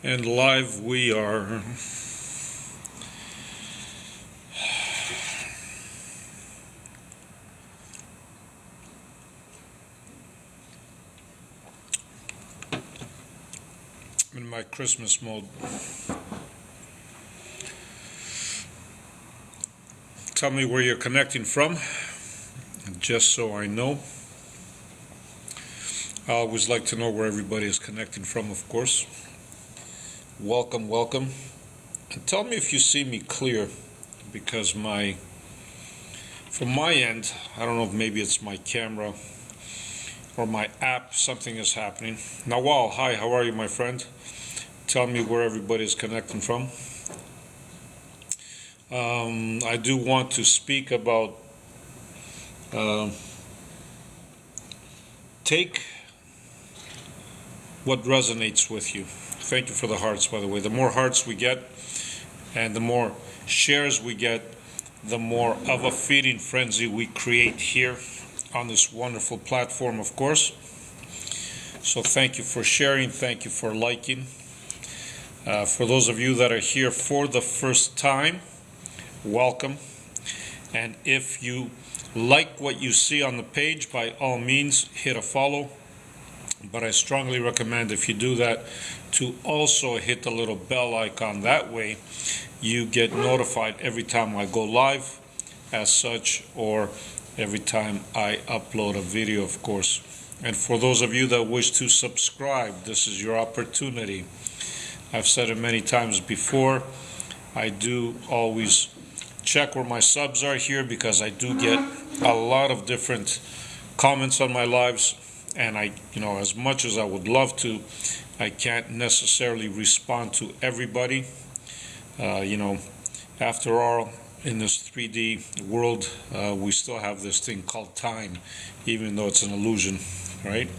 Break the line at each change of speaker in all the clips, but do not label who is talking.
And live we are. In my Christmas mode. Tell me where you're connecting from, just so I know. I always like to know where everybody is connecting from, of course. Welcome, welcome. And tell me if you see me clear, because from my end, I don't know if maybe it's my camera or my app, something is happening. Nawal, hi, how are you, my friend? Tell me where everybody is connecting from. I do want to speak about take what resonates with you. Thank you for the hearts, by the way. The more hearts we get and the more shares we get, the more of a feeding frenzy we create here on this wonderful platform, of course. So thank you for sharing, thank you for liking. For those of you that are here for the first time, welcome. And if you like what you see on the page, by all means hit a follow. But I strongly recommend, if you do that, to also hit the little bell icon. That way you get notified every time I go live as such, or every time I upload a video, of course. And for those of you that wish to subscribe, this is your opportunity. I've said it many times before, I do always check where my subs are here, because I do get a lot of different comments on my lives. And as much as I would love to, I can't necessarily respond to everybody. After all, in this 3D world, we still have this thing called time, even though it's an illusion, right?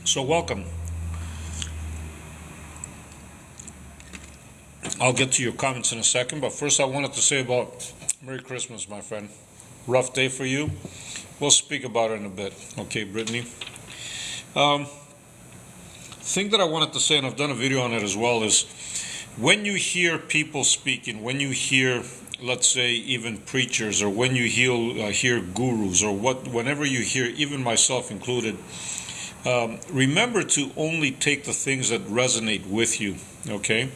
So welcome. I'll get to your comments in a second, but first I wanted to say about Merry Christmas, my friend. Rough day for you? We'll speak about it in a bit. Okay, Brittany. Thing that I wanted to say, and I've done a video on it as well, is when you hear people speaking, when you hear, let's say, even preachers, or when you hear gurus, or whenever you hear, even myself included, remember to only take the things that resonate with you, okay?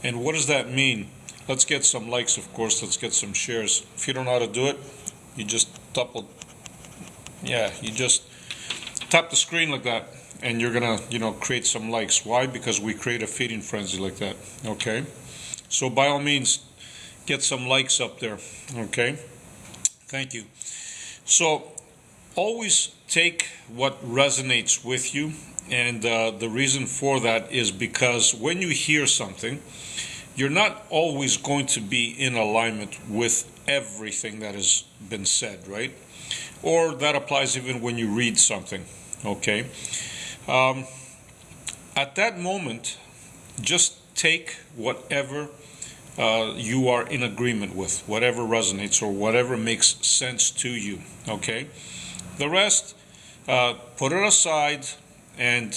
And what does that mean? Let's get some likes, of course. Let's get some shares. If you don't know how to do it, you just tap the screen like that, and you're gonna, create some likes. Why? Because we create a feeding frenzy like that. Okay. So by all means, get some likes up there. Okay. Thank you. So always take what resonates with you, and the reason for that is because when you hear something, you're not always going to be in alignment with everything that has been said, right? Or that applies even when you read something, okay? At that moment, just take whatever you are in agreement with, whatever resonates or whatever makes sense to you, okay? The rest, put it aside, and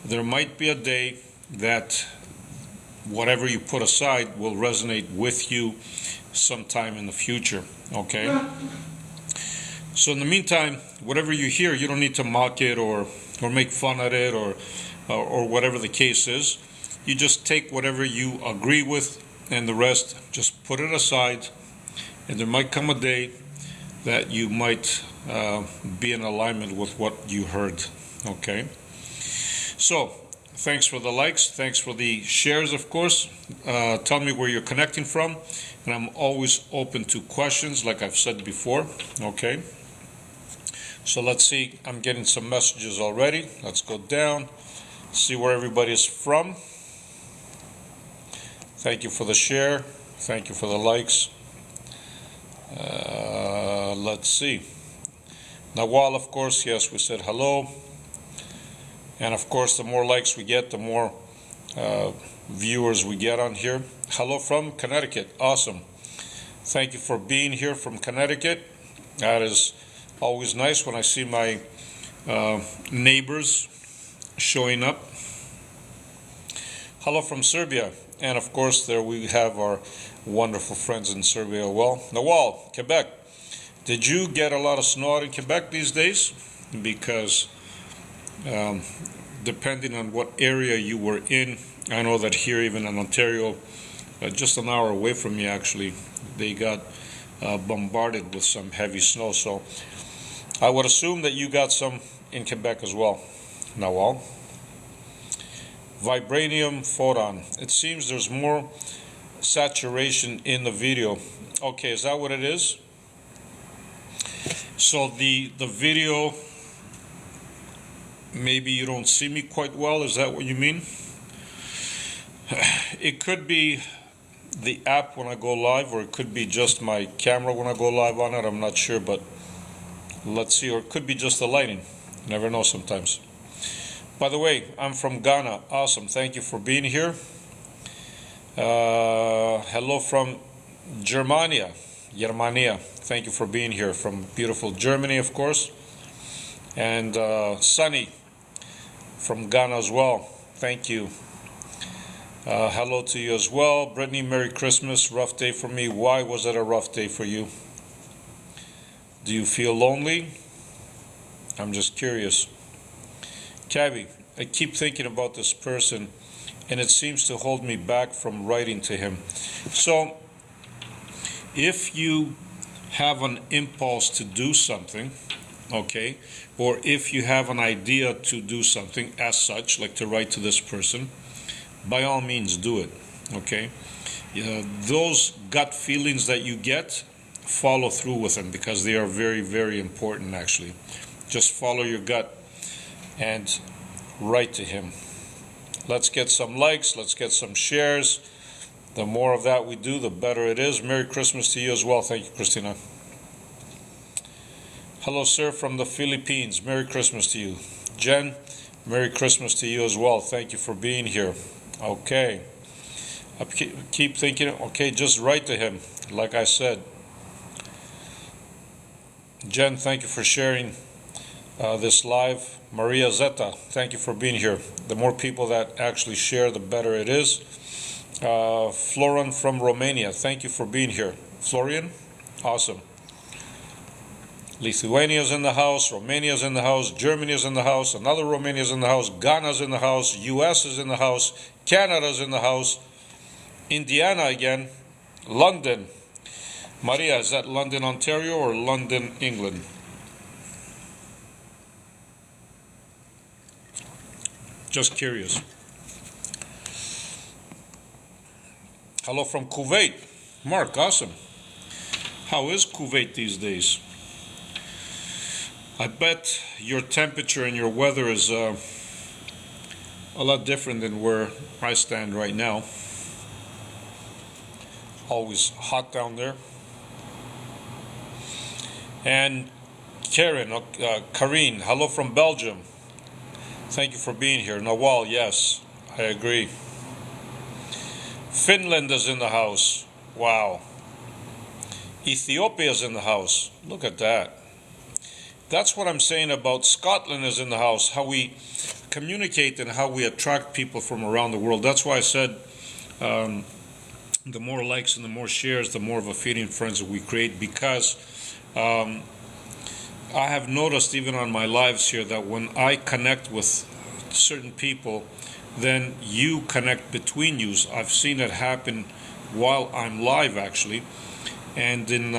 there might be a day that whatever you put aside will resonate with you sometime in the future, okay? So in the meantime, whatever you hear, you don't need to mock it or make fun at it or whatever the case is. You just take whatever you agree with, and the rest, just put it aside. And there might come a day that you might be in alignment with what you heard, okay? So, thanks for the likes, thanks for the shares, of course. Tell me where you're connecting from, and I'm always open to questions, like I've said before, okay? So let's see, I'm getting some messages already. Let's go down, see where everybody is from. Thank you for the share, thank you for the likes. Let's see. Nawal, of course, yes, we said hello. And of course, the more likes we get, the more viewers we get on here. Hello from Connecticut, awesome. Thank you for being here from Connecticut. That is always nice when I see my neighbors showing up. Hello from Serbia. And of course, there we have our wonderful friends in Serbia. Well, Nawal, Quebec. Did you get a lot of snow out in Quebec these days? Because um, depending on what area you were in, I know that here, even in Ontario, just an hour away from me, actually, they got bombarded with some heavy snow. So I would assume that you got some in Quebec as well. Nawal. Vibranium photon. It seems there's more saturation in the video. Okay, is that what it is? So the video, maybe you don't see me quite well. Is that what you mean? It could be the app when I go live, or it could be just my camera when I go live on it. I'm not sure, but let's see. Or it could be just the lighting. You never know sometimes. By the way, I'm from Ghana. Awesome. Thank you for being here. Hello from Germania. Thank you for being here. From beautiful Germany, of course. And Sunny from Ghana as well. Thank you. Hello to you as well. Brittany, Merry Christmas. Rough day for me. Why was it a rough day for you? Do you feel lonely? I'm just curious. Cabby, I keep thinking about this person, and it seems to hold me back from writing to him. So, if you have an impulse to do something, okay, or if you have an idea to do something as such, like to write to this person, by all means do it, okay? Those gut feelings that you get, follow through with them, because they are very, very important, actually. Just follow your gut and write to him. Let's get some likes, let's get some shares. The more of that we do, the better it is. Merry Christmas to you as well. Thank you, Christina. Hello, sir, from the Philippines. Merry Christmas to you. Jen, Merry Christmas to you as well. Thank you for being here. Okay. I keep thinking, okay, just write to him, like I said. Jen, thank you for sharing this live. Maria Zeta, thank you for being here. The more people that actually share, the better it is. Florin from Romania, thank you for being here. Florian, awesome. Lithuania's in the house, Romania's in the house, Germany's in the house, another Romania's in the house, Ghana's in the house, US is in the house, Canada's in the house, Indiana again, London. Maria, is that London, Ontario, or London, England? Just curious. Hello from Kuwait. Mark, awesome. How is Kuwait these days? I bet your temperature and your weather is a lot different than where I stand right now. Always hot down there. And Karine, hello from Belgium. Thank you for being here. Nawal, yes, I agree. Finland is in the house. Wow. Ethiopia is in the house. Look at that. That's what I'm saying about Scotland is in the house. How we communicate and how we attract people from around the world. That's why I said the more likes and the more shares, the more of a feeding frenzy we create, because I have noticed even on my lives here that when I connect with certain people, then you connect between you. I've seen it happen while I'm live, actually. And in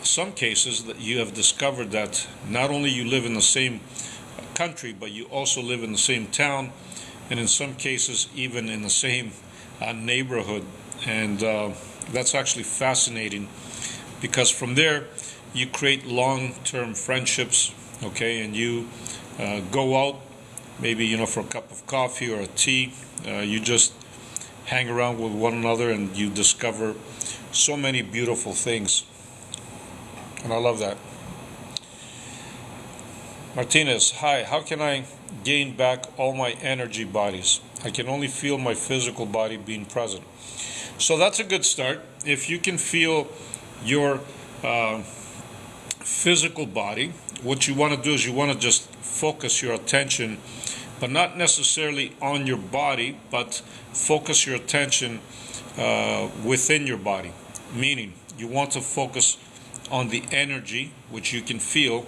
some cases, that you have discovered that not only you live in the same country, but you also live in the same town, and in some cases even in the same neighborhood. And that's actually fascinating, because from there you create long-term friendships, okay, and you go out, maybe, for a cup of coffee or a tea. You just hang around with one another, and you discover so many beautiful things, and I love that. Martinez, hi, how can I gain back all my energy bodies? I can only feel my physical body being present. So that's a good start. If you can feel your physical body, what you want to do is you want to just focus your attention but not necessarily on your body, but focus your attention within your body. Meaning, you want to focus on the energy, which you can feel.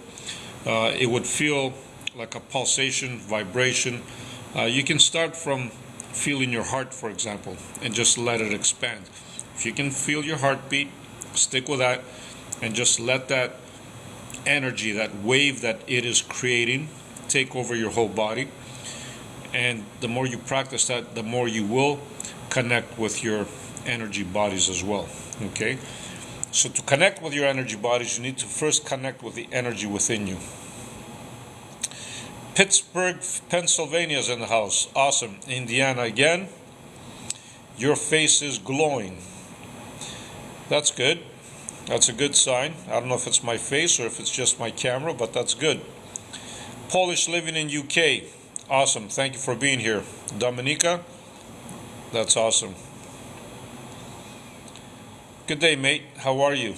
It would feel like a pulsation, vibration. You can start from feeling your heart, for example, and just let it expand. If you can feel your heartbeat, stick with that, and just let that energy, that wave that it is creating, take over your whole body. And the more you practice that, the more you will connect with your energy bodies as well. Okay? So to connect with your energy bodies, you need to first connect with the energy within you. Pittsburgh, Pennsylvania is in the house. Awesome. Indiana again. Your face is glowing. That's good. That's a good sign. I don't know if it's my face or if it's just my camera, but that's good. Polish living in UK. Awesome. Thank you for being here. Dominica. That's awesome. Good day, mate. How are you?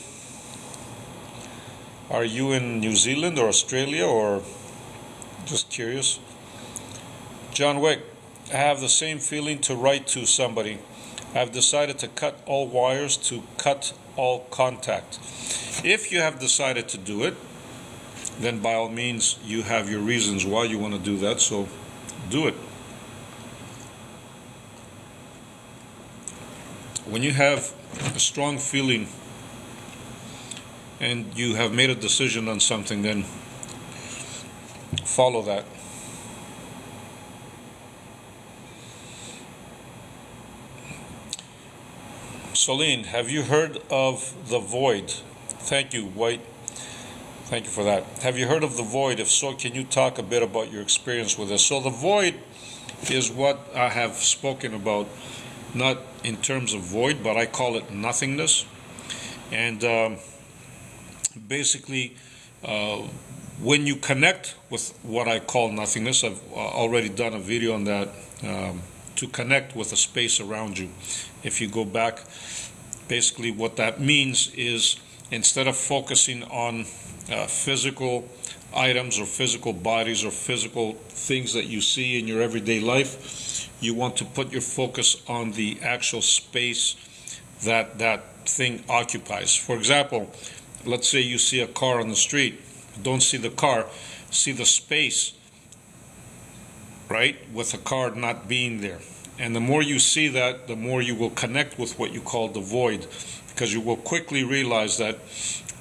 Are you in New Zealand or Australia or just curious? John Wick. I have the same feeling to write to somebody. I've decided to cut all wires, to cut all contact. If you have decided to do it, then by all means you have your reasons why you want to do that, so do it. When you have a strong feeling and you have made a decision on something, then follow that. Celine, have you heard of the void? Thank you, White. Thank you for that. Have you heard of the void? If so, can you talk a bit about your experience with this? So the void is what I have spoken about, not in terms of void, but I call it nothingness. And basically, when you connect with what I call nothingness, I've already done a video on that, to connect with the space around you. If you go back, basically what that means is instead of focusing on physical items or physical bodies or physical things that you see in your everyday life, you want to put your focus on the actual space that that thing occupies. For example, let's say you see a car on the street. Don't see the car, see the space, right, with the car not being there. And the more you see that, the more you will connect with what you call the void, because you will quickly realize that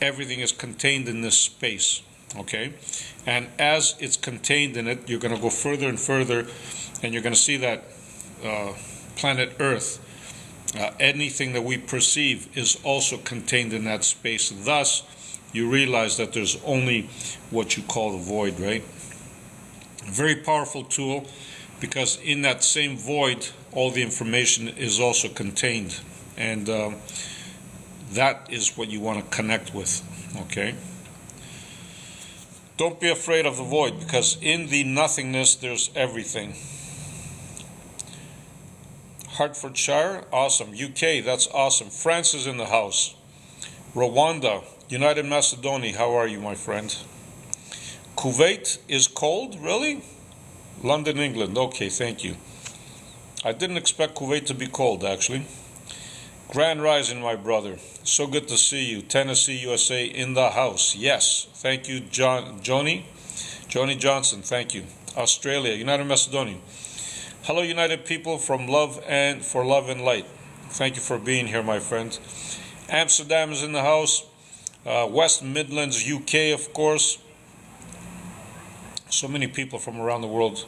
everything is contained in this space, okay? And as it's contained in it, you're going to go further and further, and you're going to see that planet Earth, anything that we perceive is also contained in that space. Thus, you realize that there's only what you call the void, right? A very powerful tool, because in that same void, all the information is also contained. And that is what you want to connect with, okay? Don't be afraid of the void, because in the nothingness, there's everything. Hertfordshire, awesome. UK, that's awesome. France is in the house. Rwanda, United Macedonia, how are you, my friend? Kuwait is cold, really? London, England, okay, thank you. I didn't expect Kuwait to be cold, actually. Grand Rising, my brother. So good to see you. Tennessee, USA, in the house. Yes, thank you, Johnny Johnson, thank you. Australia, United Macedonia. Hello, United people from Love and for Love and Light. Thank you for being here, my friend. Amsterdam is in the house. West Midlands, UK, of course. So many people from around the world.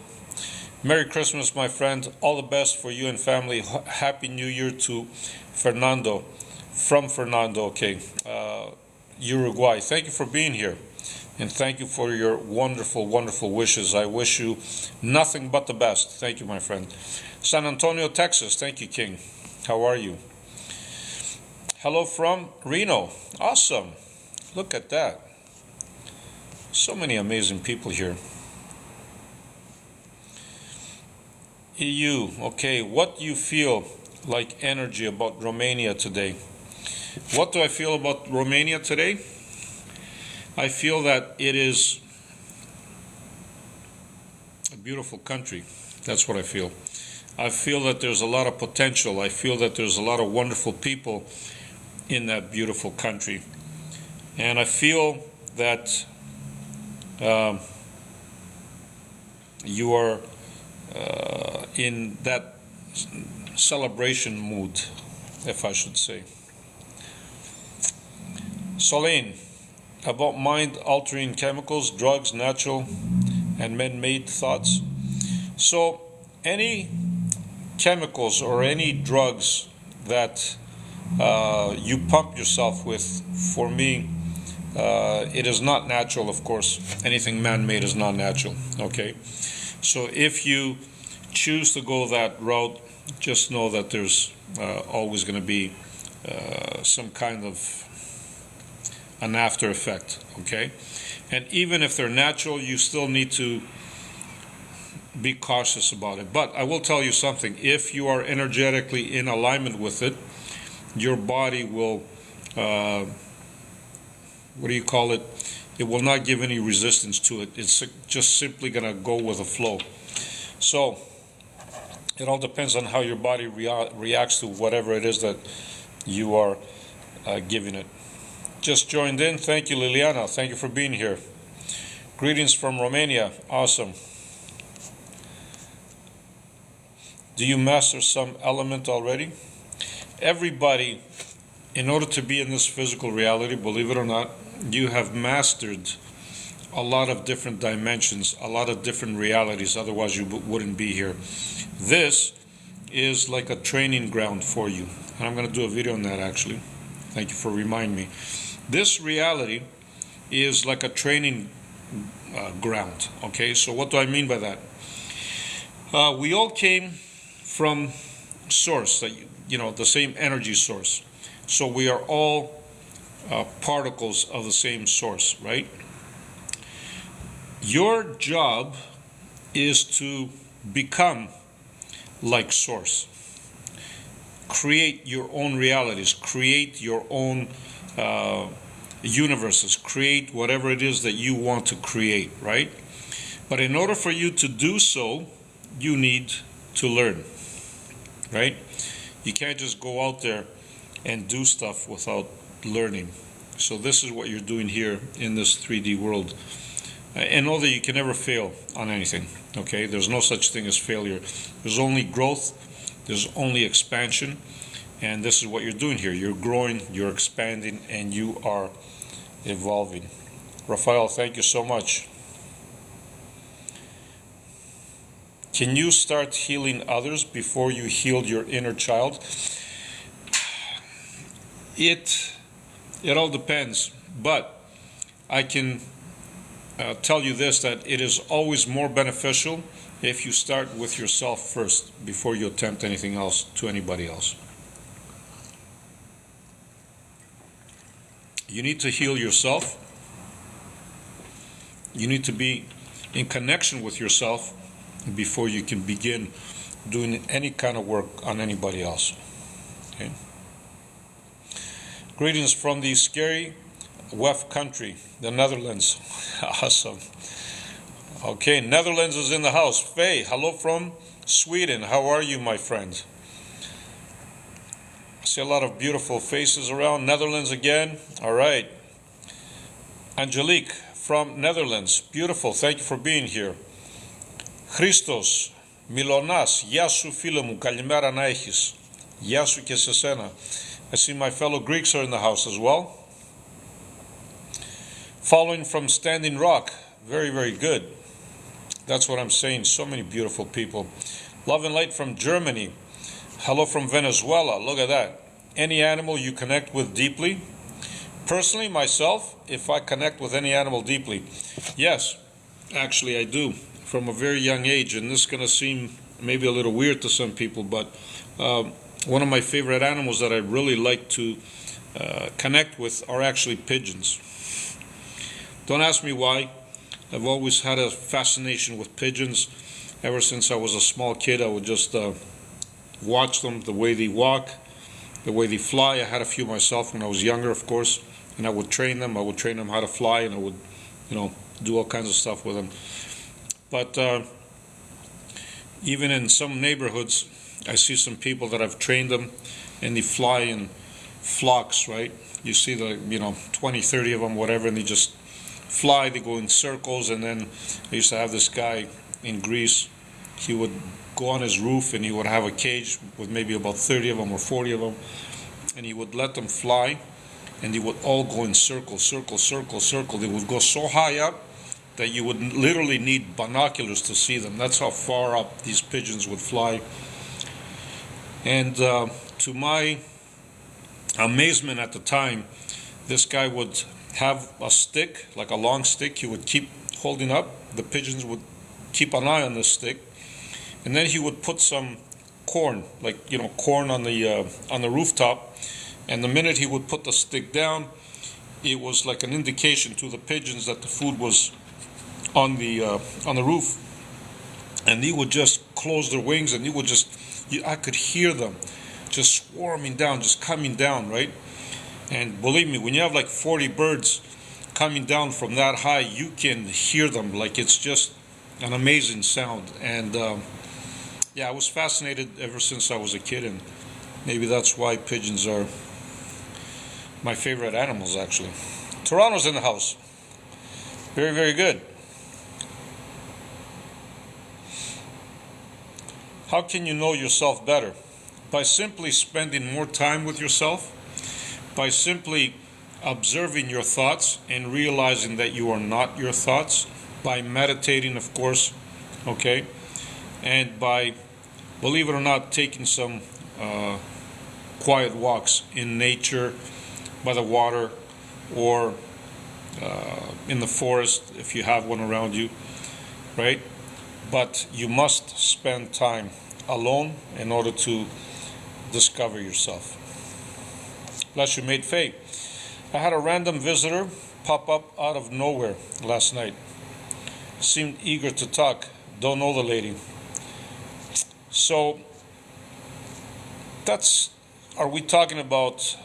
Merry Christmas, my friend. All the best for you and family. Happy New Year to Fernando. From Fernando, okay. Uruguay. Thank you for being here. And thank you for your wonderful, wonderful wishes. I wish you nothing but the best. Thank you, my friend. San Antonio, Texas. Thank you, King. How are you? Hello from Reno. Awesome. Look at that. So many amazing people here. EU. Okay, what do you feel like energy about Romania today? What do I feel about Romania today? I feel that it is beautiful country. That's what I feel. I feel that there's a lot of potential. I feel that there's a lot of wonderful people in that beautiful country. And I feel that you are in that celebration mood, if I should say. Solane, about mind-altering chemicals, drugs, natural and man-made thoughts. So any chemicals or any drugs that you pump yourself with, for me, it is not natural, of course. Anything man-made is not natural, okay? So if you choose to go that route, just know that there's always going to be some kind of an after effect, okay? And even if they're natural, you still need to be cautious about it. But I will tell you something: if you are energetically in alignment with it, your body will, what do you call it? It will not give any resistance to it. It's just simply going to go with the flow. So it all depends on how your body reacts to whatever it is that you are giving it. Just joined in. Thank you, Liliana. Thank you for being here. Greetings from Romania. Awesome. Do you master some element already? Everybody, in order to be in this physical reality, believe it or not, you have mastered a lot of different dimensions, a lot of different realities. Otherwise, you wouldn't be here. This is like a training ground for you. And I'm going to do a video on that, actually. Thank you for reminding me. This reality is like a training ground. Okay, so what do I mean by that? We all came from source, the same energy source. So we are all particles of the same source, right? Your job is to become like source. Create your own realities, create your own universes, create whatever it is that you want to create, right? But in order for you to do so, you need to learn, right? You can't just go out there and do stuff without learning. So this is what you're doing here in this 3D world. And know that you can never fail on anything, okay? There's no such thing as failure. There's only growth, there's only expansion, and this is what you're doing here. You're growing, you're expanding, and you are evolving. Rafael, thank you so much. Can you start healing others before you heal your inner child? It all depends, but I can tell you this, that it is always more beneficial if you start with yourself first before you attempt anything else to anybody else. You need to heal yourself. You need to be in connection with yourself before you can begin doing any kind of work on anybody else. Okay? Greetings from the scary WEF country, the Netherlands. Awesome. Okay, Netherlands is in the house. Faye, hello from Sweden. How are you, my friend? I see a lot of beautiful faces around. Netherlands again. All right. Angelique from Netherlands. Beautiful. Thank you for being here. Christos, Milonas, Γεια σου φίλε μου, καλημέρα να έχεις. Γεια σου και σε σένα. I see my fellow Greeks are in the house as well. Following from Standing Rock. Very, very good. That's what I'm saying. So many beautiful people. Love and Light from Germany. Hello from Venezuela. Look at that. Any animal you connect with deeply? Personally, myself, if I connect with any animal deeply, yes, actually I do. From a very young age, and this is going to seem maybe a little weird to some people, but one of my favorite animals that I really like to connect with are actually pigeons. Don't ask me why. I've always had a fascination with pigeons. Ever since I was a small kid, I would just watch them, the way they walk, the way they fly. I had a few myself when I was younger, of course, and I would train them. I would train them how to fly, and I would, do all kinds of stuff with them. But Even in some neighborhoods, I see some people that I've trained them, and they fly in flocks, right? You see the, 20, 30 of them, whatever, and they just fly, they go in circles. And then I used to have this guy in Greece. He would go on his roof and he would have a cage with maybe about 30 of them or 40 of them, and he would let them fly, and they would all go in circle, circle, circle, circle. They would go so high up that you would literally need binoculars to see them. That's how far up these pigeons would fly. And to my amazement at the time, this guy would have a stick, like a long stick, he would keep holding up. The pigeons would keep an eye on this stick, and then he would put some corn, like corn on the rooftop. And the minute he would put the stick down, it was like an indication to the pigeons that the food was on the roof, and they would just close their wings, and I could hear them just swarming down, just coming down, right? And believe me, when you have like 40 birds coming down from that high, you can hear them. Like, it's just an amazing sound. And I was fascinated ever since I was a kid, and maybe that's why pigeons are my favorite animals, actually. Toronto's in the house. Very, very good. How can you know yourself better? By simply spending more time with yourself, by simply observing your thoughts and realizing that you are not your thoughts, by meditating, of course, okay, and by, believe it or not, taking some quiet walks in nature, by the water, or in the forest if you have one around you, right? But you must spend time alone in order to discover yourself. Bless you, mate Faye. I had a random visitor pop up out of nowhere last night. Seemed eager to talk. Don't know the lady. So are we talking about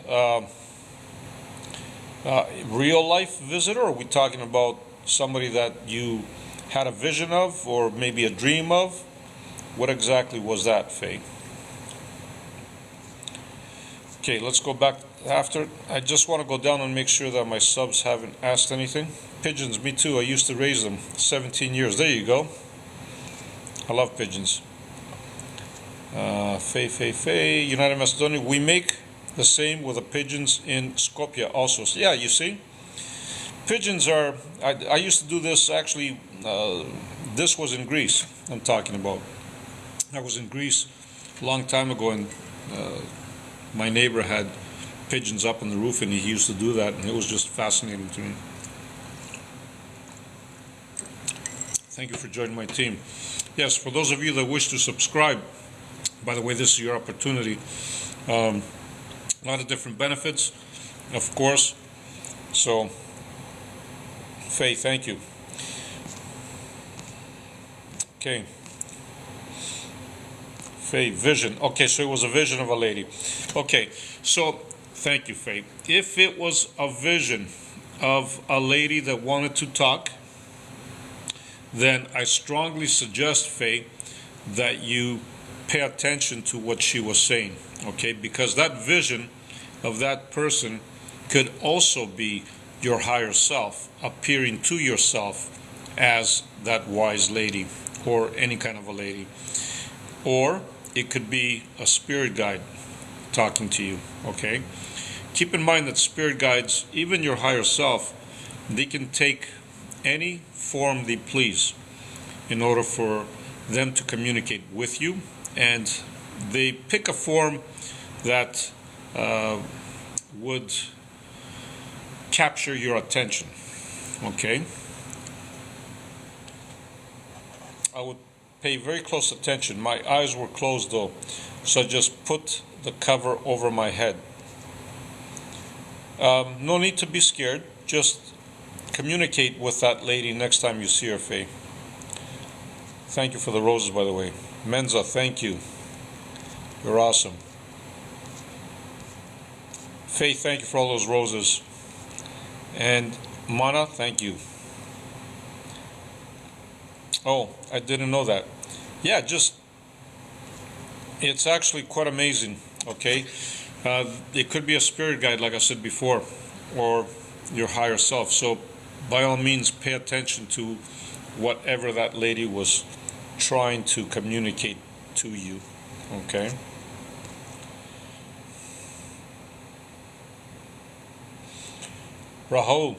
real life visitor, or are we talking about somebody that you had a vision of, or maybe a dream of? What exactly was that, Faye? Okay, let's go back after. I just want to go down and make sure that my subs haven't asked anything. Pigeons, me too. I used to raise them 17 years. There you go. I love pigeons. Faye, United Macedonia. We make the same with the pigeons in Skopje also. So, yeah, you see? Pigeons are, I used to do this actually, this was in Greece I'm talking about. I was in Greece a long time ago, and my neighbor had pigeons up on the roof, and he used to do that, and it was just fascinating to me. Thank you for joining my team. Yes, for those of you that wish to subscribe, by the way, this is your opportunity. A lot of different benefits, of course. So, Faye, thank you. Okay. Faye, vision. Okay, so it was a vision of a lady. Okay, so thank you, Faye. If it was a vision of a lady that wanted to talk, then I strongly suggest, Faye, that you pay attention to what she was saying, okay? Because that vision of that person could also be your higher self appearing to yourself as that wise lady, or any kind of a lady. Or it could be a spirit guide talking to you, okay? Keep in mind that spirit guides, even your higher self, they can take any form they please in order for them to communicate with you, and they pick a form that would capture your attention, okay? I would pay very close attention. My eyes were closed though, so I just put the cover over my head. No need to be scared. Just communicate with that lady next time you see her, Faye. Thank you for the roses, by the way. Menza, thank you. You're awesome. Faye, thank you for all those roses. And Mana, thank you. Oh, I didn't know that. Yeah, just It's actually quite amazing, okay? It could be a spirit guide, like I said before, or your higher self. So, by all means, pay attention to whatever that lady was trying to communicate to you, okay? Rahul,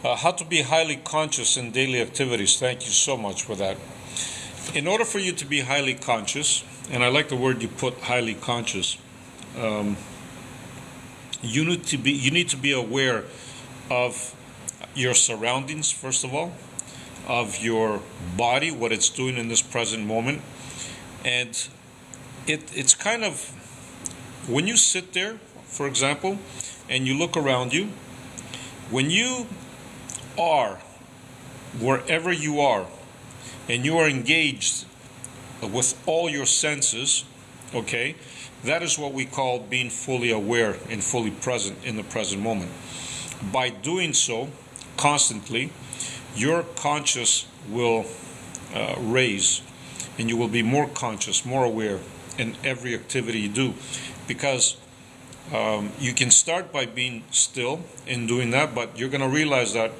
how to be highly conscious in daily activities. Thank you so much for that. In order for you to be highly conscious, and I like the word you put, highly conscious, you need to be aware of your surroundings, first of all, of your body, what it's doing in this present moment. And it's kind of, when you sit there, for example, and you look around you, when you are wherever you are and you are engaged with all your senses, okay, that is what we call being fully aware and fully present in the present moment. By doing so constantly, your conscious will raise, and you will be more conscious, more aware in every activity you do, because you can start by being still in doing that, but you're going to realize that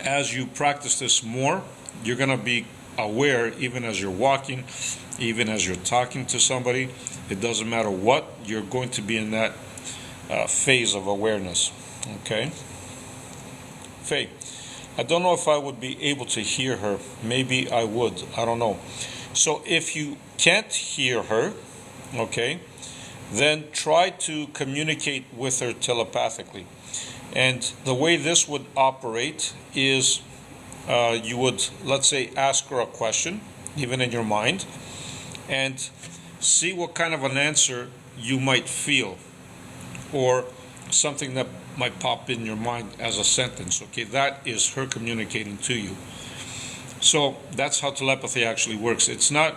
as you practice this more, you're going to be aware even as you're walking, even as you're talking to somebody. It doesn't matter what, you're going to be in that phase of awareness. Okay? Faye, I don't know if I would be able to hear her. Maybe I would. I don't know. So if you can't hear her, okay, then try to communicate with her telepathically. And the way this would operate is you would, let's say, ask her a question, even in your mind, and see what kind of an answer you might feel, or something that might pop in your mind as a sentence. Okay, that is her communicating to you. So that's how telepathy actually works. It's not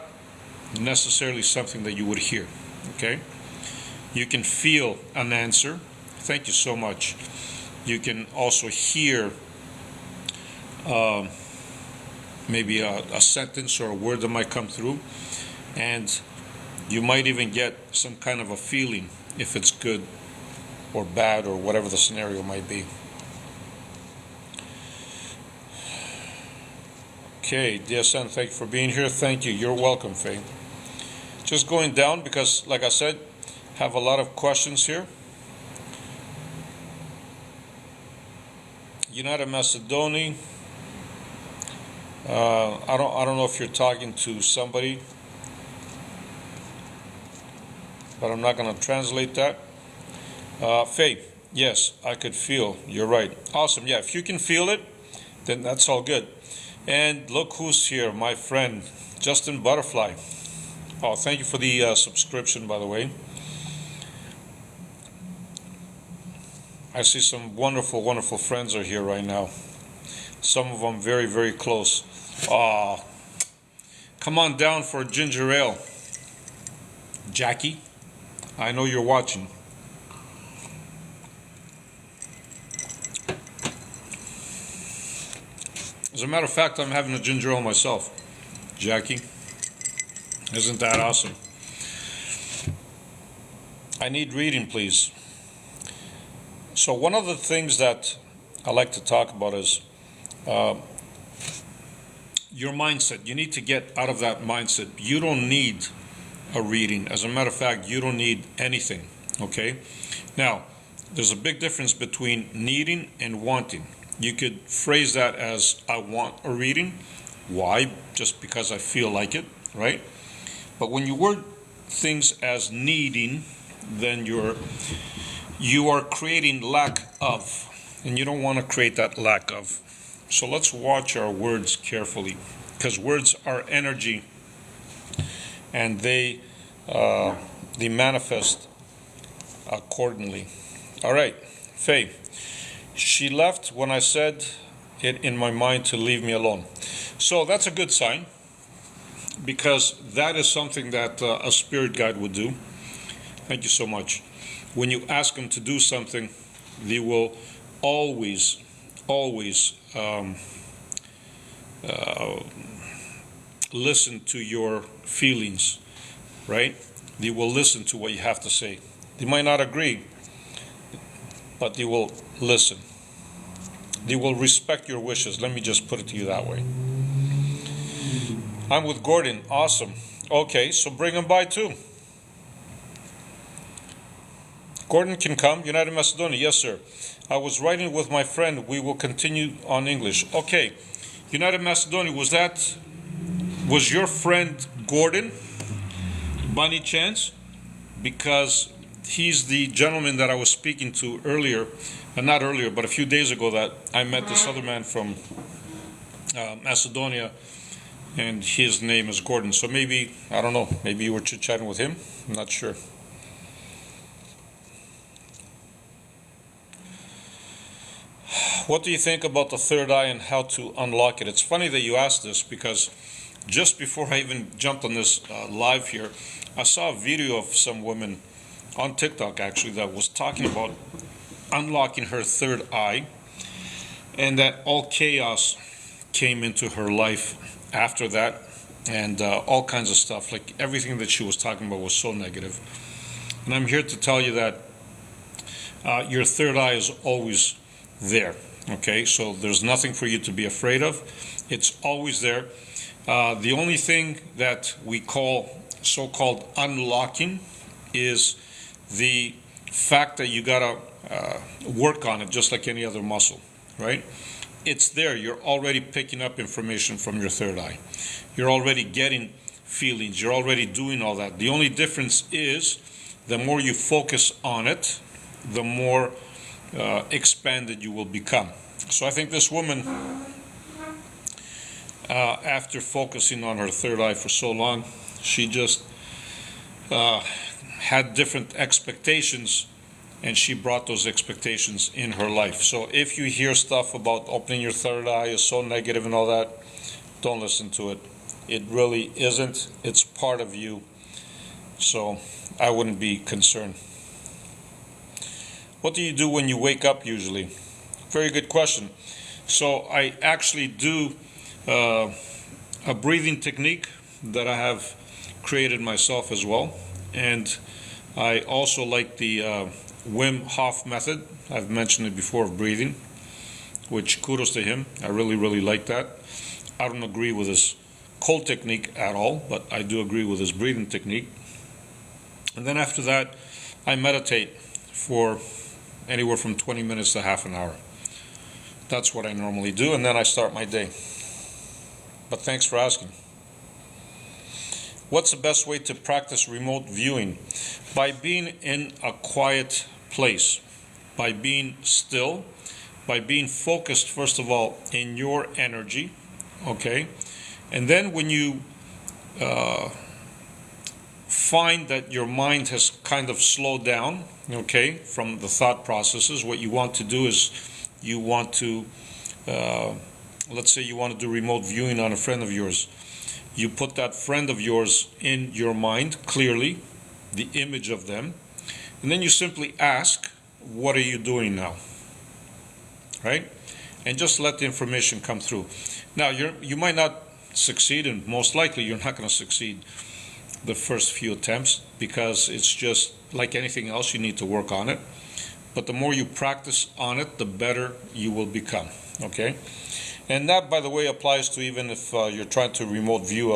necessarily something that you would hear. Okay, you can feel an answer. Thank you so much. You can also hear maybe a sentence or a word that might come through, and you might even get some kind of a feeling if it's good or bad or whatever the scenario might be. Okay, DSN, thank you for being here. Thank you. You're welcome, Faye. Just going down because, like I said, have a lot of questions here. United Macedonia. I don't know if you're talking to somebody, but I'm not going to translate that. Faye, yes, I could feel. You're right. Awesome. Yeah, if you can feel it, then that's all good. And look who's here, my friend, Justin Butterfly. Oh, thank you for the subscription, by the way. I see some wonderful, wonderful friends are here right now. Some of them very, very close. Come on down for a ginger ale. Jackie, I know you're watching. As a matter of fact, I'm having a ginger ale myself. Jackie, isn't that awesome? I need reading, please. So one of the things that I like to talk about is your mindset. You need to get out of that mindset. You don't need a reading. As a matter of fact, you don't need anything. Okay? Now, there's a big difference between needing and wanting. You could phrase that as I want a reading. Why? Just because I feel like it, right? But when you word things as needing, then you are creating lack of, and you don't want to create that lack of. So let's watch our words carefully, because words are energy, and they manifest accordingly. All right, Faye. She left when I said it in my mind to leave me alone. So that's a good sign, because that is something that a spirit guide would do. Thank you so much. When you ask them to do something, they will always listen to your feelings. right? They will listen to what you have to say. They might not agree, but they will listen. They will respect your wishes. Let me just put it to you that way. I'm with Gordon. Awesome. Okay, so bring him by too. Gordon can come. United Macedonia. Yes, sir. I was writing with my friend. We will continue on English. Okay. United Macedonia, was your friend Gordon by any chance? Because he's the gentleman that I was speaking to earlier, not earlier, but a few days ago, that I met this other man from Macedonia, and his name is Gordon. So maybe, I don't know, maybe you were chit-chatting with him? I'm not sure. What do you think about the third eye and how to unlock it? It's funny that you asked this, because just before I even jumped on this live here, I saw a video of some woman on TikTok actually that was talking about unlocking her third eye, and that all chaos came into her life after that, and all kinds of stuff. Like everything that she was talking about was so negative. And I'm here to tell you that your third eye is always there. Okay, so there's nothing for you to be afraid of. It's always there. The only thing that we call so-called unlocking is the fact that you gotta work on it just like any other muscle, right? It's there. You're already picking up information from your third eye. You're already getting feelings. You're already doing all that. The only difference is the more you focus on it, the more expanded you will become. So I think this woman, after focusing on her third eye for so long, she just had different expectations, and she brought those expectations in her life. So if you hear stuff about opening your third eye is so negative and all that, don't listen to it. It really isn't. It's part of you. So I wouldn't be concerned. What do you do when you wake up usually? Very good question. So I actually do a breathing technique that I have created myself as well. And I also like the Wim Hof method. I've mentioned it before, of breathing, which kudos to him. I really, really like that. I don't agree with his cold technique at all, but I do agree with his breathing technique. And then after that, I meditate for anywhere from 20 minutes to half an hour. That's what I normally do, and then I start my day. But thanks for asking. What's the best way to practice remote viewing? By being in a quiet place, by being still, by being focused, first of all, in your energy, okay? And then when you find that your mind has kind of slowed down, okay, from the thought processes, what you want to do is you want to, let's say you want to do remote viewing on a friend of yours. You put that friend of yours in your mind clearly, the image of them, and then you simply ask, what are you doing now? Right? And just let the information come through. Now, you might not succeed, and most likely you're not going to succeed the first few attempts, because it's just like anything else, you need to work on it. But the more you practice on it, the better you will become. Okay? And that, by the way, applies to even if you're trying to remote view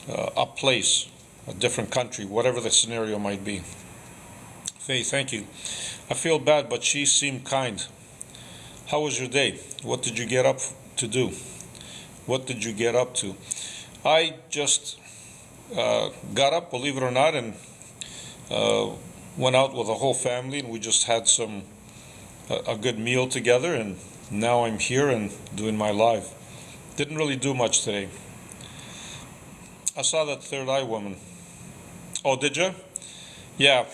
a place, a different country, whatever the scenario might be. Faye, thank you. I feel bad, but she seemed kind. How was your day? What did you get up to do? What did you get up to? I just got up, believe it or not, and went out with the whole family, and we just had a good meal together, and now I'm here and doing my live. Didn't really do much today. I saw that third eye woman. Oh, did you? Yeah.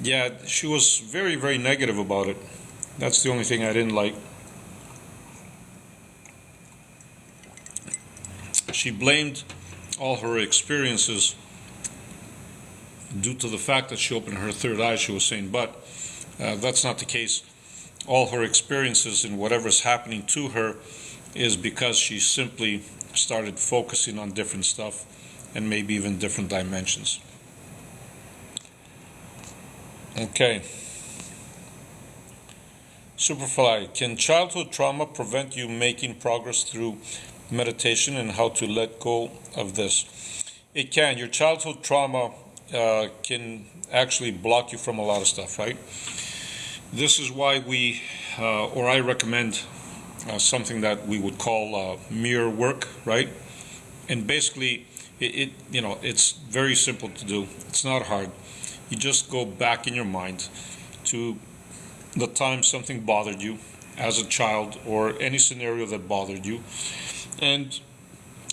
Yeah, she was very, very negative about it. That's the only thing I didn't like. She blamed all her experiences due to the fact that she opened her third eye, she was saying, but that's not the case. All her experiences and whatever's happening to her is because she simply started focusing on different stuff and maybe even different dimensions. Okay. Superfly, can childhood trauma prevent you making progress through meditation, and how to let go of this? It can. Your childhood trauma can actually block you from a lot of stuff, right? This is why or I recommend something that we would call mirror work, right? And basically, it's very simple to do. It's not hard. You just go back in your mind to the time something bothered you as a child, or any scenario that bothered you, and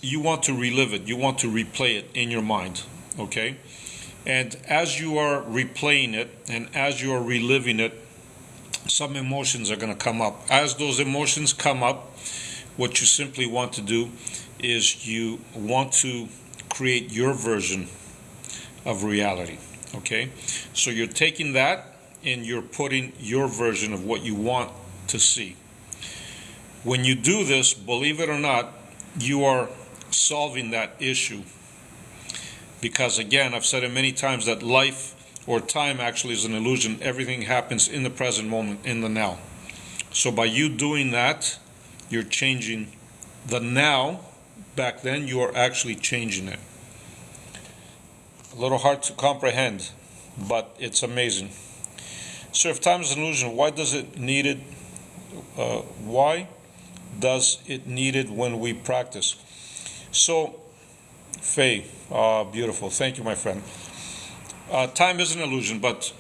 you want to relive it. You want to replay it in your mind, okay? And as you are replaying it and as you are reliving it, some emotions are going to come up. As those emotions come up, what you simply want to do is you want to create your version of reality, okay? So you're taking that and you're putting your version of what you want to see. When you do this, believe it or not, you are solving that issue. Because again, I've said it many times that life or time actually is an illusion. Everything happens in the present moment, in the now. So by you doing that, you're changing the now. Back then, you are actually changing it. A little hard to comprehend, but it's amazing. So if time is an illusion, why does it need it? Why does it need it when we practice? So, Faye, beautiful. Thank you, my friend. Time is an illusion, but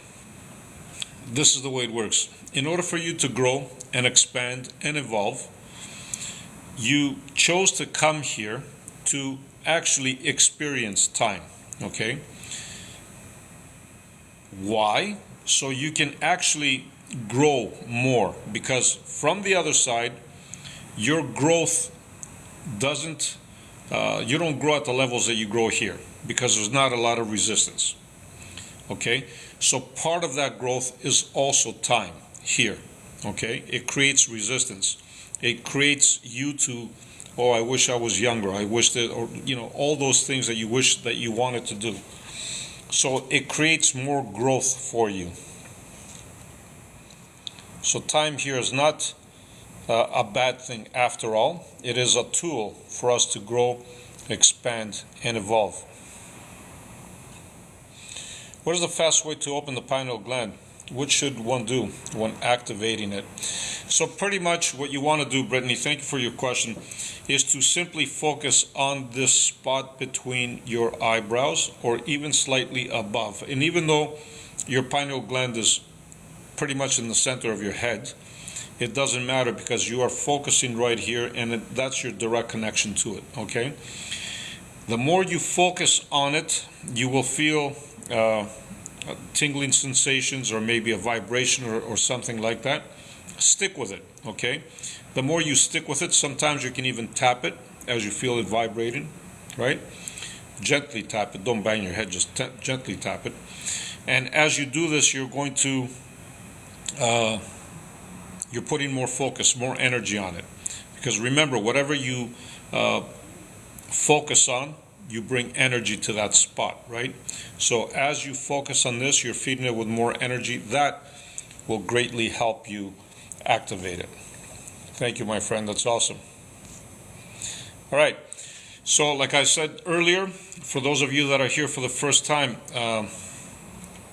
this is the way it works. In order for you to grow and expand and evolve, you chose to come here to actually experience time, okay? Why? So you can actually grow more, because from the other side, your growth doesn't, you don't grow at the levels that you grow here, because there's not a lot of resistance. Okay, so part of that growth is also time here. Okay, it creates resistance. It creates you to, oh, I wish I was younger. I wish that, or all those things that you wish that you wanted to do. So it creates more growth for you. So time here is not a bad thing after all. It is a tool for us to grow, expand, and evolve. What is the fast way to open the pineal gland? What should one do when activating it? So pretty much what you want to do, Brittany, thank you for your question, is to simply focus on this spot between your eyebrows, or even slightly above. And even though your pineal gland is pretty much in the center of your head, it doesn't matter, because you are focusing right here, and that's your direct connection to it, okay? The more you focus on it, you will feel tingling sensations, or maybe a vibration, or something like that. Stick with it, okay? The more you stick with it, sometimes you can even tap it as you feel it vibrating, right? Gently tap it, don't bang your head, just gently tap it. And as you do this, you're going to, you're putting more focus, more energy on it. Because remember, whatever you focus on, you bring energy to that spot, right? So as you focus on this, you're feeding it with more energy. That will greatly help you activate it. Thank you, my friend. That's awesome. All right. So like I said earlier, for those of you that are here for the first time,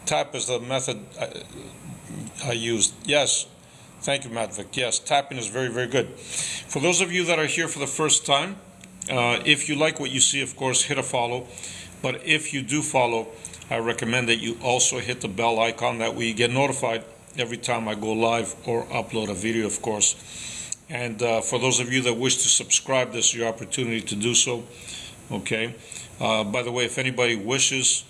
tap is the method I used. Yes. Thank you, Matvik. Yes, tapping is very, very good. For those of you that are here for the first time, if you like what you see, of course, hit a follow. But if you do follow, I recommend that you also hit the bell icon. That way you get notified every time I go live or upload a video, of course. And for those of you that wish to subscribe, this is your opportunity to do so. Okay. By the way, if anybody wishes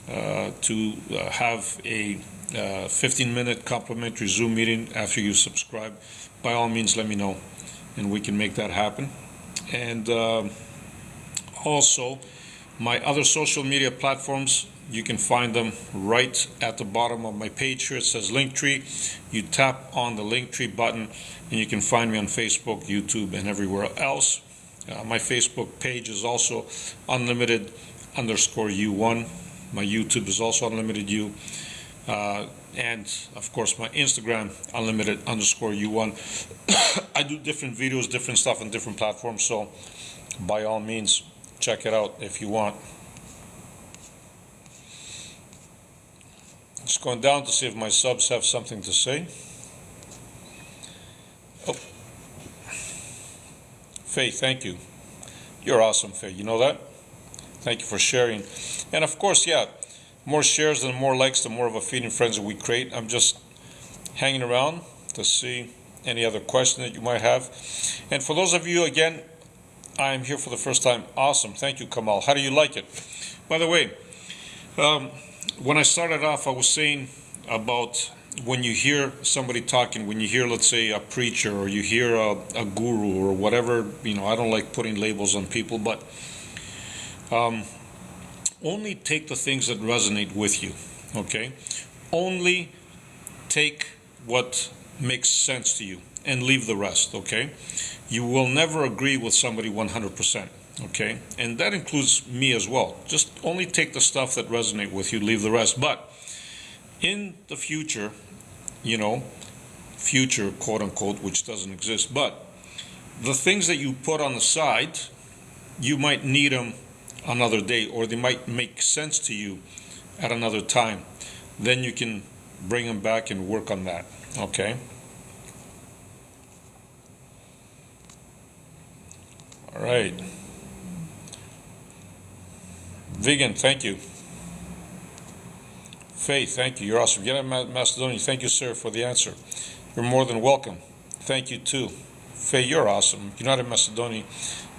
to have a 15-minute complimentary Zoom meeting after you subscribe, by all means, let me know, and we can make that happen. And also, my other social media platforms, you can find them right at the bottom of my page here. It says Linktree. You tap on the Linktree button, and you can find me on Facebook, YouTube, and everywhere else. My Facebook page is also unlimited U1. My YouTube is also Unlimited U. And of course my Instagram, Unlimited_U1. I do different videos, different stuff on different platforms, so by all means, check it out if you want. Just going down to see if my subs have something to say. Oh. Faye, thank you. You're awesome, Faye. You know that? Thank you for sharing. And of course, yeah, more shares and more likes, the more of a feeding frenzy we create. I'm just hanging around to see any other question that you might have. And for those of you, again, I'm here for the first time. Awesome. Thank you, Kamal. How do you like it? By the way, when I started off, I was saying about when you hear somebody talking, when you hear, let's say, a preacher, or you hear a guru or whatever, I don't like putting labels on people, but only take the things that resonate with you, okay? Only take what makes sense to you and leave the rest, okay? You will never agree with somebody 100%, okay? And that includes me as well. Just only take the stuff that resonate with you, leave the rest. But in the future, future quote unquote, which doesn't exist, but the things that you put on the side, you might need them another day, or they might make sense to you at another time. Then you can bring them back and work on that, okay? All right. Vegan, thank you. Faith, thank you. You're awesome. United Macedonia, thank you, sir, for the answer. You're more than welcome. Thank you, too. Faye, you're awesome. United Macedonia,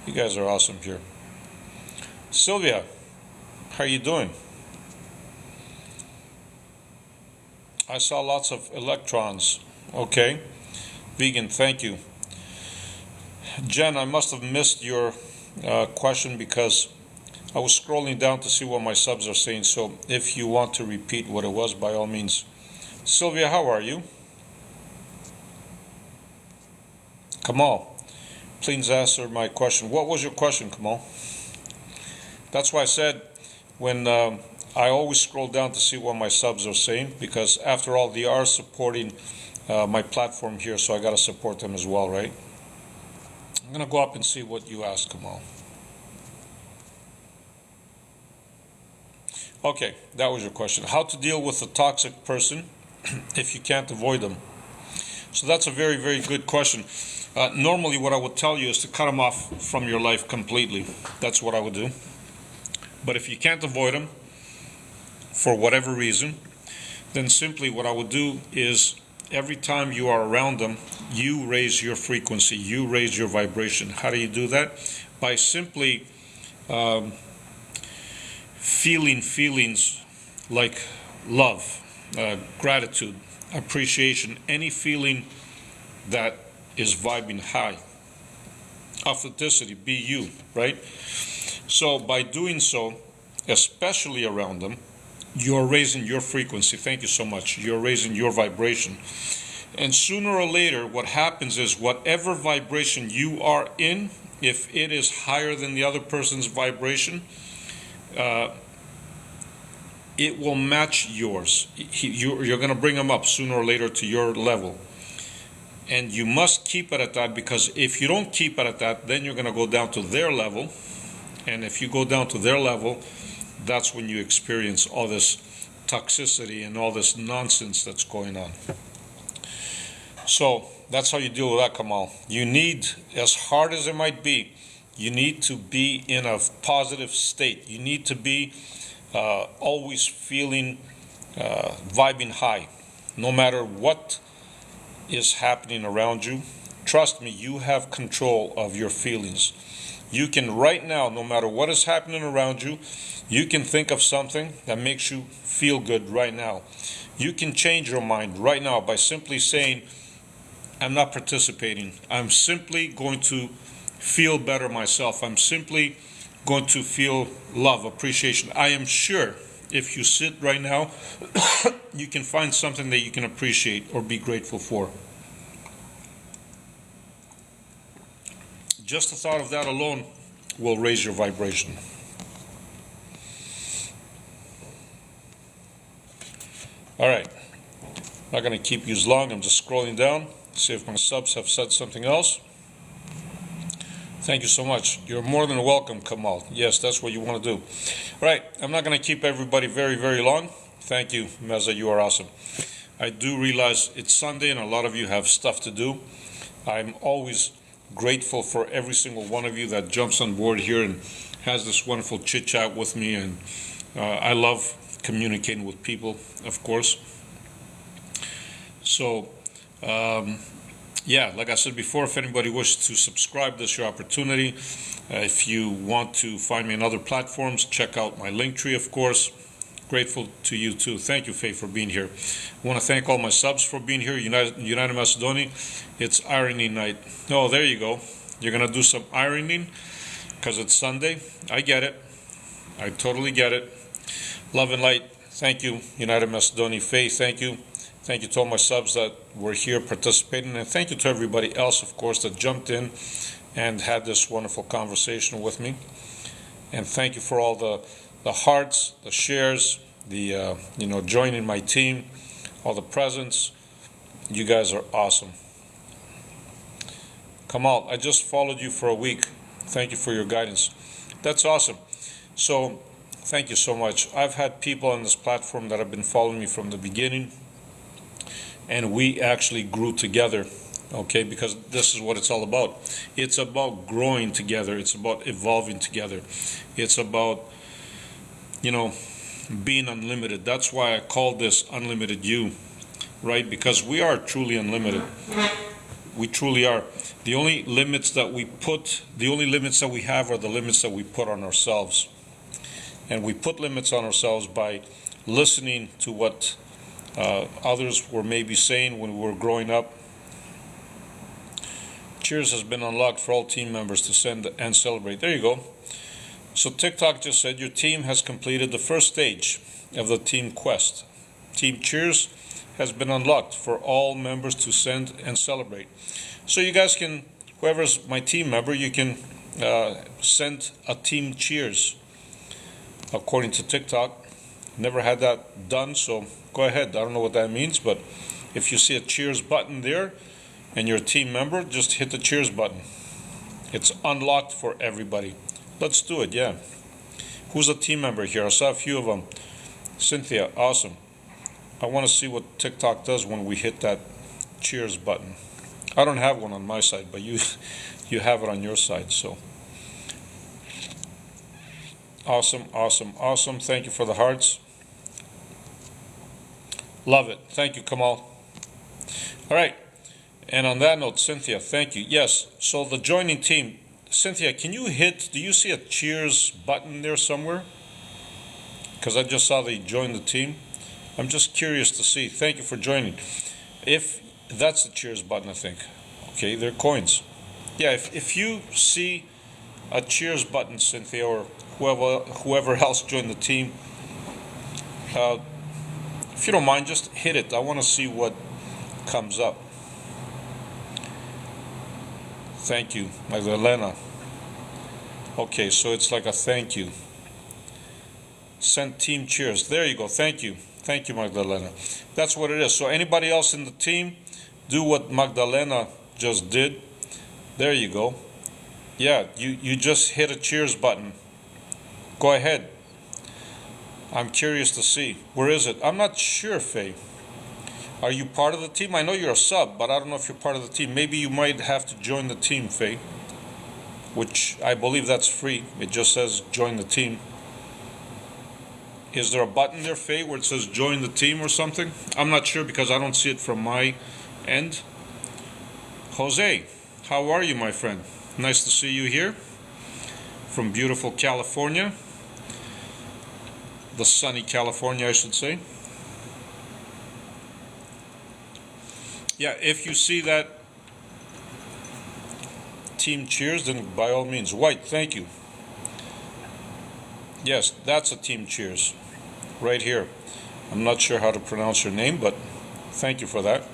you guys are awesome here. Sylvia, how are you doing? I saw lots of electrons. Okay. Vegan, thank you. Jen, I must have missed your question because I was scrolling down to see what my subs are saying. So if you want to repeat what it was, by all means. Sylvia, how are you? Kamal, please answer my question. What was your question, Kamal? That's why I said when I always scroll down to see what my subs are saying, because after all, they are supporting my platform here, so I got to support them as well, right? I'm going to go up and see what you asked, Kamal. Okay, that was your question. How to deal with a toxic person if you can't avoid them? So that's a very, very good question. Normally, what I would tell you is to cut them off from your life completely. That's what I would do. But if you can't avoid them for whatever reason, then simply what I would do is every time you are around them, you raise your frequency, you raise your vibration. How do you do that? By simply feeling feelings like love, gratitude, appreciation, any feeling that is vibing high. Authenticity, be you, right? So by doing so, especially around them, you're raising your frequency. Thank you so much. You're raising your vibration. And sooner or later, what happens is whatever vibration you are in, if it is higher than the other person's vibration, it will match yours. You're going to bring them up sooner or later to your level. And you must keep it at that, because if you don't keep it at that, then you're going to go down to their level. And if you go down to their level, that's when you experience all this toxicity and all this nonsense that's going on. So that's how you deal with that, Kamal. You need, as hard as it might be, you need to be in a positive state. You need to be always feeling vibing high, no matter what is happening around you. Trust me, you have control of your feelings. You can right now, no matter what is happening around you, you can think of something that makes you feel good right now. You can change your mind right now by simply saying, I'm not participating. I'm simply going to feel better myself. I'm simply going to feel love, appreciation. I am sure if you sit right now, you can find something that you can appreciate or be grateful for. Just the thought of that alone will raise your vibration. All right. Not going to keep you as long. I'm just scrolling down, see if my subs have said something else. Thank you so much. You're more than welcome, Kamal. Yes, that's what you want to do. All right. I'm not going to keep everybody very, very long. Thank you, Meza. You are awesome. I do realize it's Sunday and a lot of you have stuff to do. I'm always grateful for every single one of you that jumps on board here and has this wonderful chit chat with me. And I love communicating with people, of course. So, yeah, like I said before, if anybody wishes to subscribe, this is your opportunity. If you want to find me on other platforms, check out my Linktree, of course. Grateful to you too. Thank you, Faye, for being here. I want to thank all my subs for being here. United Macedonia, it's ironing night. Oh, there you go. You're going to do some ironing because it's Sunday. I get it. I totally get it. Love and light. Thank you, United Macedonia. Faye, thank you. Thank you to all my subs that were here participating. And thank you to everybody else, of course, that jumped in and had this wonderful conversation with me. And thank you for all the hearts, the shares, the joining my team, all the presents. You guys are awesome. Kamal, I just followed you for a week. Thank you for your guidance. That's awesome. So thank you so much. I've had people on this platform that have been following me from the beginning, and we actually grew together, okay, because this is what it's all about. It's about growing together. It's about evolving together. It's about, being unlimited. That's why I call this Unlimited You, right? Because we are truly unlimited. We truly are. The only limits that we have are the limits that we put on ourselves. And we put limits on ourselves by listening to what others were maybe saying when we were growing up. Cheers has been unlocked for all team members to send and celebrate. There you go. So TikTok just said your team has completed the first stage of the team quest. Team Cheers has been unlocked for all members to send and celebrate. So you guys can, whoever's my team member, you can send a team cheers according to TikTok. Never had that done, so go ahead. I don't know what that means, but if you see a cheers button there and you're a team member, just hit the cheers button. It's unlocked for everybody. Let's do it, yeah. Who's a team member here? I saw a few of them. Cynthia, awesome. I want to see what TikTok does when we hit that cheers button. I don't have one on my side, but you have it on your side, so. Awesome, awesome, awesome. Thank you for the hearts. Love it. Thank you, Kamal. All right. And on that note, Cynthia, thank you. Yes, so the joining team. Cynthia, can you do you see a cheers button there somewhere? Because I just saw they joined the team. I'm just curious to see. Thank you for joining. If that's the cheers button, I think. Okay, they're coins. Yeah, if you see a cheers button, Cynthia, or whoever else joined the team, if you don't mind, just hit it. I want to see what comes up. Thank you, Magdalena. Okay, so it's like a thank you. Send team cheers. There you go. Thank you. Thank you, Magdalena. That's what it is. So anybody else in the team, do what Magdalena just did. There you go. Yeah, you just hit a cheers button. Go ahead. I'm curious to see. Where is it? I'm not sure, Faye. Are you part of the team? I know you're a sub, but I don't know if you're part of the team. Maybe you might have to join the team, Faye. Which I believe that's free. It just says join the team. Is there a button there, Faye, where it says join the team or something? I'm not sure because I don't see it from my end. Jose, how are you, my friend? Nice to see you here from beautiful California. The sunny California, I should say. Yeah, if you see that team cheers, then by all means. White, thank you. Yes, that's a team cheers. Right here. I'm not sure how to pronounce your name, but thank you for that.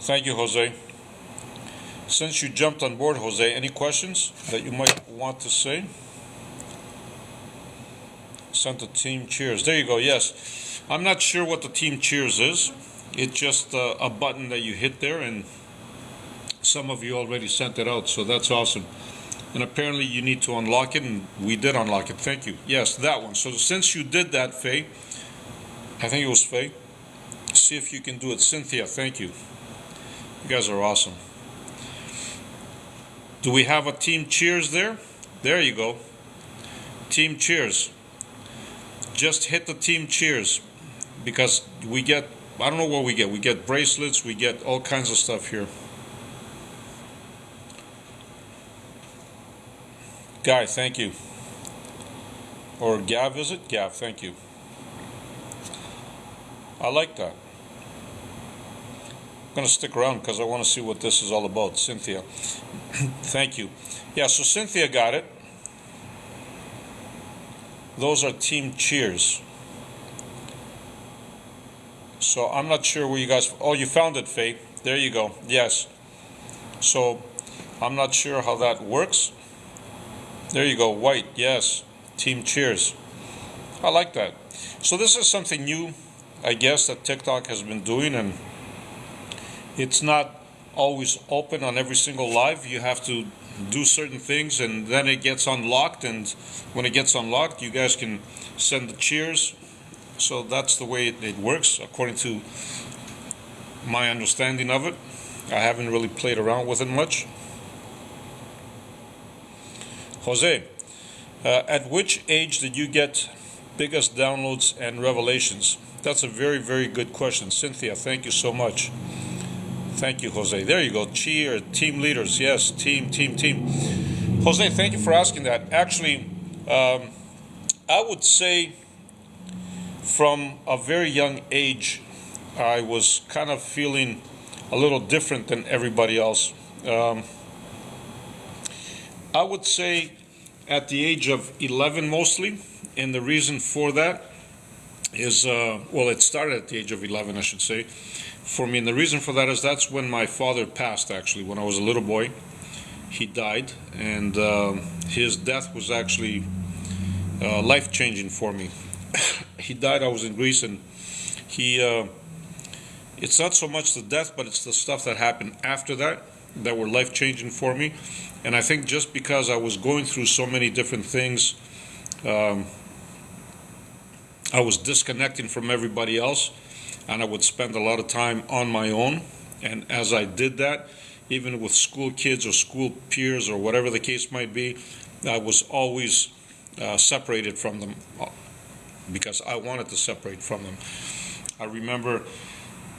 Thank you, Jose. Since you jumped on board, Jose, any questions that you might want to say? Sent a team cheers. There you go. Yes. I'm not sure what the team cheers is. It's just a button that you hit there, and some of you already sent it out, so that's awesome. And apparently you need to unlock it, and we did unlock it. Thank you. Yes, that one. So since you did that, Faye, I think it was Faye, see if you can do it. Cynthia, thank you. You guys are awesome. Do we have a team cheers there? There you go. Team cheers. Just hit the team cheers, because we get, I don't know what we get. We get bracelets, we get all kinds of stuff here. Guy, thank you. Or Gav, is it? Gav, thank you. I like that. I'm going to stick around because I want to see what this is all about. Cynthia, thank you. Yeah, so Cynthia got it. Those are team cheers. So I'm not sure where you guys, oh, you found it, Faye. There you go. Yes. So I'm not sure how that works. There you go. White. Yes. Team cheers. I like that. So this is something new, I guess, that TikTok has been doing, and it's not always open on every single live. You have to do certain things, and then it gets unlocked, and when it gets unlocked, you guys can send the cheers. So that's the way it works, according to my understanding of it. I haven't really played around with it much. Jose, at which age did you get biggest downloads and revelations? That's a very, very good question. Cynthia, thank you so much. Thank you, Jose. There you go. Cheer, team leaders. Yes, team. Jose, thank you for asking that. Actually, I would say from a very young age, I was kind of feeling a little different than everybody else. I would say at the age of 11 mostly, and the reason for that is, well, it started at the age of 11, I should say, for me. And the reason for that is that's when my father passed, actually, when I was a little boy. He died, and his death was actually life-changing for me. He died, I was in Greece, and it's not so much the death, but it's the stuff that happened after that were life-changing for me. And I think just because I was going through so many different things, I was disconnecting from everybody else, and I would spend a lot of time on my own. And as I did that, even with school kids or school peers or whatever the case might be, I was always separated from them because I wanted to separate from them. I remember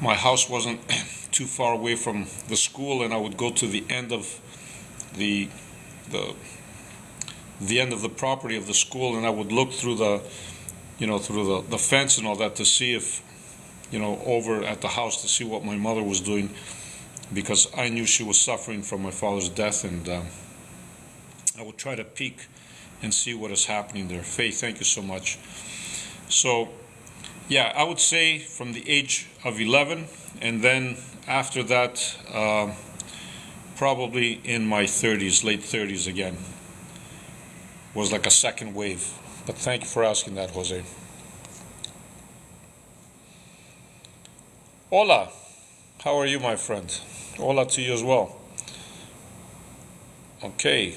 my house wasn't too far away from the school, and I would go to the end of the end of the property of the school, and I would look through the fence and all that to see if, over at the house, to see what my mother was doing, because I knew she was suffering from my father's death, and I would try to peek and see what is happening there. Faye, thank you so much. So, yeah, I would say from the age of 11, and then after that, probably in my 30s, late 30s again, was like a second wave. But thank you for asking that, Jose. Hola, how are you, my friend? Hola to you as well. Okay.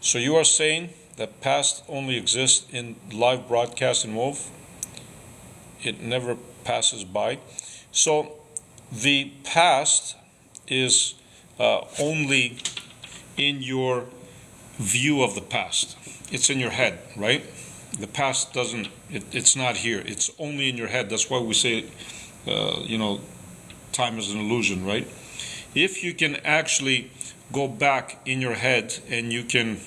So you are saying that past only exists in live broadcast in WoW? It never passes by. So the past is only in your view of the past. It's in your head, right? The past doesn't, it's not here. It's only in your head. That's why we say, time is an illusion, right? If you can actually go back in your head and you can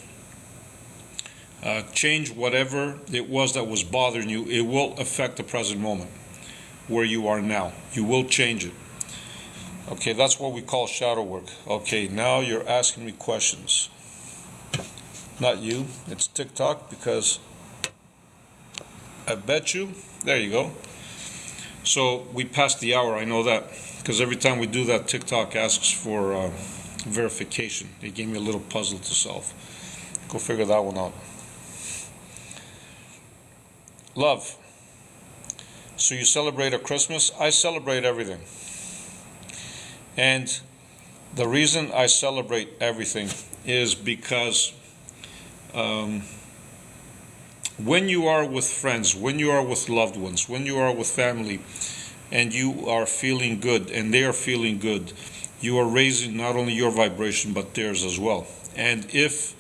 change whatever it was that was bothering you, it will affect the present moment where you are now. You will change it. Okay, that's what we call shadow work. Okay, now you're asking me questions. Not you, it's TikTok, because I bet you, there you go. So we passed the hour, I know that, because every time we do that, TikTok asks for verification. They gave me a little puzzle to solve. Go figure that one out. Love. So you celebrate a Christmas? I celebrate everything. And the reason I celebrate everything is because when you are with friends, when you are with loved ones, when you are with family, and you are feeling good and they are feeling good, you are raising not only your vibration but theirs as well. And if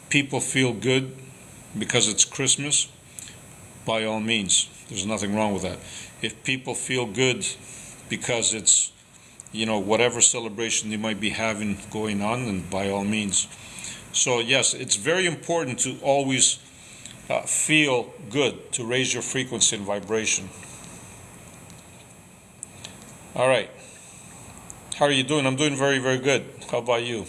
people feel good because it's Christmas, by all means, there's nothing wrong with that. If people feel good because it's whatever celebration they might be having going on, then by all means. So yes, it's very important to always feel good, to raise your frequency and vibration. All right. How are you doing? I'm doing very, very good. How about you?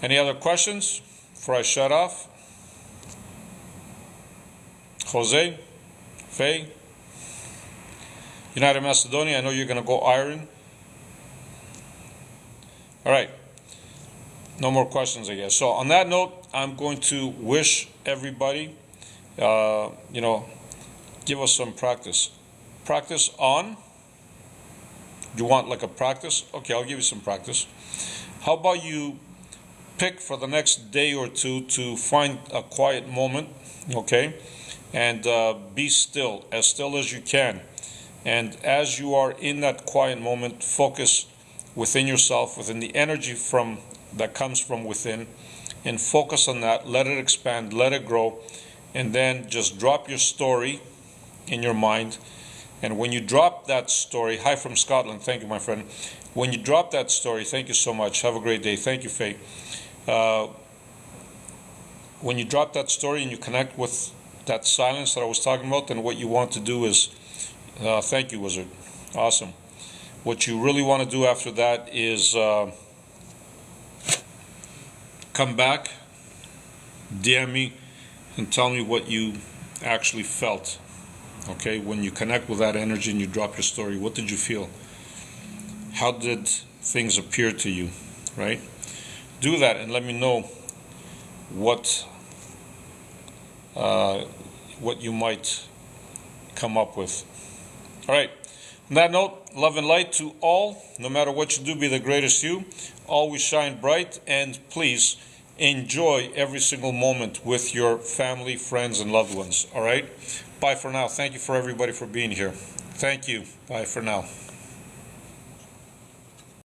Any other questions before I shut off? Jose? Faye? United Macedonia, I know you're going to go iron. All right. No more questions, I guess. So on that note, I'm going to wish everybody, give us some practice. Practice on. You want like a practice? Okay, I'll give you some practice. How about you pick for the next day or two to find a quiet moment, okay? And be still as you can. And as you are in that quiet moment, focus within yourself, within the energy that comes from within, and focus on that. Let it expand, let it grow, and then just drop your story in your mind. And when you drop that story, hi from Scotland, thank you, my friend. When you drop that story, thank you so much. Have a great day. Thank you, Faye. When you drop that story and you connect with that silence that I was talking about, then what you want to do is, thank you, Wizard. Awesome. What you really want to do after that is come back, DM me, and tell me what you actually felt. Okay, when you connect with that energy and you drop your story, what did you feel? How did things appear to you, right? Do that and let me know what you might come up with. All right. On that note, love and light to all. No matter what you do, be the greatest you. Always shine bright, and please enjoy every single moment with your family, friends, and loved ones. All right? Bye for now. Thank you for everybody for being here. Thank you. Bye for now.